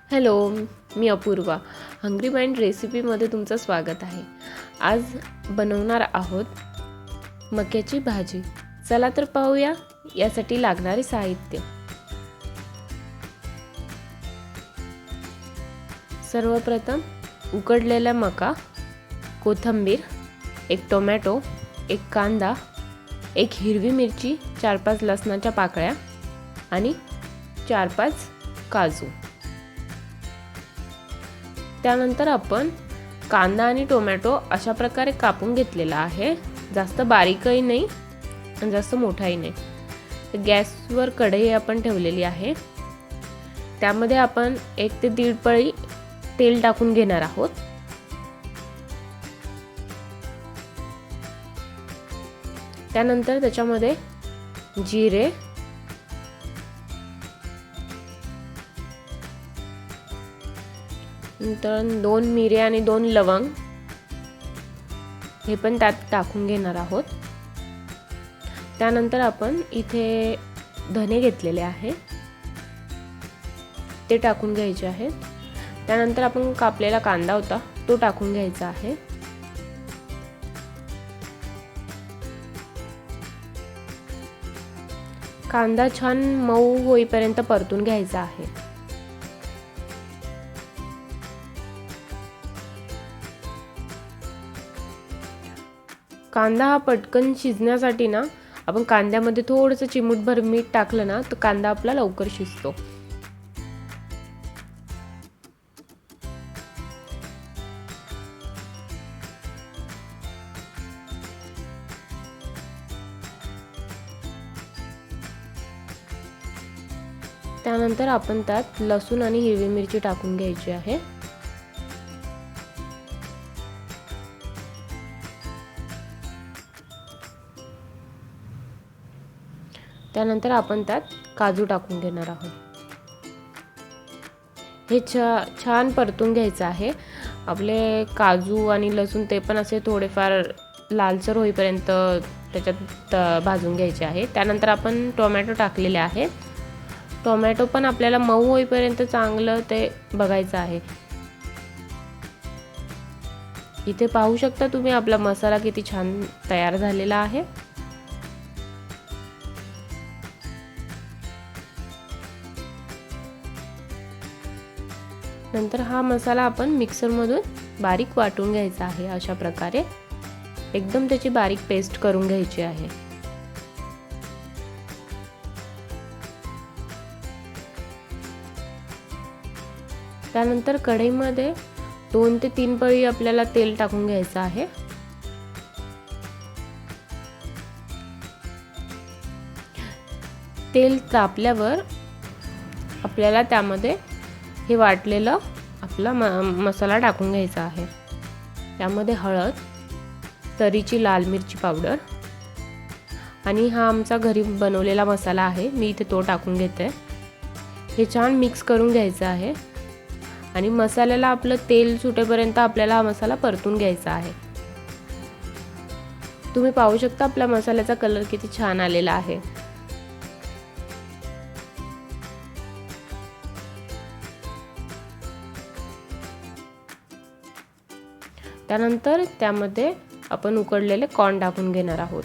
Hello, मी Apurva. Hungry mind रेसिपीमध्ये तुमचं स्वागत आहे. आज बनवणार आहोत मक्याची भाजी. चला तर पाहूया यासाठी लागणारे साहित्य. सर्वप्रथम उकडलेला मका, कोथिंबीर, एक टोमॅटो, एक कांदा, एक हिरवी मिरची, 4-5 लसणाच्या पाकळ्या आणि 4-5 काजू. त्यानंतर आपण कांदा आणि टोमॅटो अशा प्रकारे कापून घेतलेला आहे. जास्त बारीकही नाही आणि जास्त मोठाही नाही. गॅसवर कढई आपण ठेवलेली आहे. त्यामध्ये आपण 1 ते 1.5 पळी तेल टाकून घेणार आहोत. त्यानंतर त्याच्यामध्ये जिरे, नंतर 2 मिरे आणि 2 लवंग हे पण त्यात टाकून घेणार आहोत. त्यानंतर आपण इथे धने घेतलेले आहे ते टाकून घ्यायचे आहेत. त्यानंतर आपण कापलेला कांदा होता तो टाकून घ्यायचा आहे. कांदा छान मऊ होईपर्यंत परतून घ्यायचा आहे. कांदा हा पटकन शिजण्यासाठी ना आपण कांद्यामध्ये थोडंसं चिमूटभर मीठ टाकलं ना तर कांदा आपला लवकर शिजतो. त्यानंतर आपण त्यात लसूण आणि हिरवी मिरची टाकून घ्यायची आहे. त्यानंतर आपण त्यात काजू टाकून घेणार आहोत. हे छान परतून घ्यायचं आहे. आपले काजू आणि लसूण ते पण असे थोडेफार लालसर होईपर्यंत त्याच्यात भाजून घ्यायचे आहे. त्यानंतर आपण टोमॅटो टाकलेले आहे. टोमॅटो पण आपल्याला मऊ होईपर्यंत चांगलं ते बघायचं आहे. इथे पाहू शकता तुम्ही आपला मसाला किती छान तयार झालेला आहे. नंतर हा मसाला आपण मिक्सरमधून बारीक वाटून घ्यायचा आहे. अशा प्रकारे एकदम त्याची बारीक पेस्ट करून घ्यायची आहे. त्यानंतर कढईमध्ये 2 ते 3 पळी आपल्याला तेल टाकून घ्यायचं आहे. तेल तापल्यावर आपल्याला त्यामध्ये हे वाटलेलं आपला मसाला टाकून घ्यायचा आहे. त्यामध्ये हळद, तरीची लाल मिरची पावडर आणि हा आमचा घरी बनवलेला मसाला आहे, मी इथे तो टाकून घेते. हे छान मिक्स करून घ्यायचं आहे आणि मसाल्याला आपलं तेल सुटेपर्यंत आपल्याला हा मसाला परतून घ्यायचा आहे. तुम्ही पाहू शकता आपल्या मसाल्याचा कलर किती छान आलेला आहे. त्यानंतर त्यामध्ये आपण उकडलेले कॉर्न टाकून घेणार आहोत.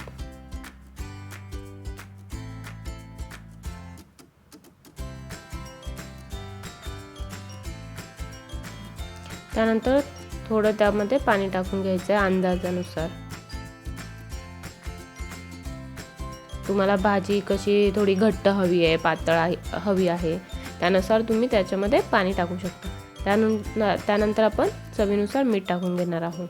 त्यानंतर थोडं त्यामध्ये पाणी टाकून घ्यायचं आहे अंदाजानुसार. तुम्हाला भाजी कशी थोडी घट्ट हवी आहे, पातळ हवी आहे, त्यानुसार तुम्ही त्याच्यामध्ये पाणी टाकू शकता. त्यानंतर आपण चवीनुसार मीठ टाकून घेणार आहोत.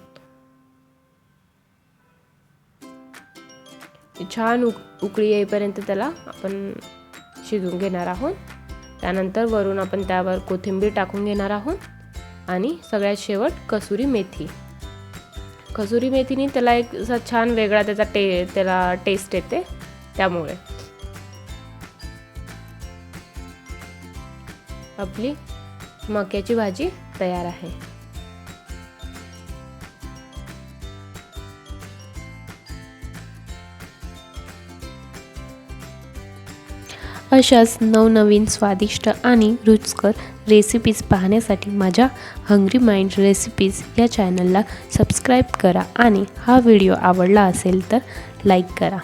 छान उकळी येईपर्यंत त्याला आपण शिजवून घेणार आहोत. त्यानंतर वरून आपण त्यावर कोथिंबीर टाकून घेणार आहोत आणि सगळ्यात शेवट कसुरी मेथी. कसुरी मेथीने त्याला एक असा छान वेगळा त्याला टेस्ट येते. त्यामुळे आपली मक्याची भाजी तयार आहे. अशाच नवनवीन स्वादिष्ट आणि रुचकर रेसिपीज पाहण्यासाठी माझ्या हंग्री माइंड रेसिपीज या चॅनलला सबस्क्राईब करा आणि हा व्हिडिओ आवडला असेल तर लाईक करा.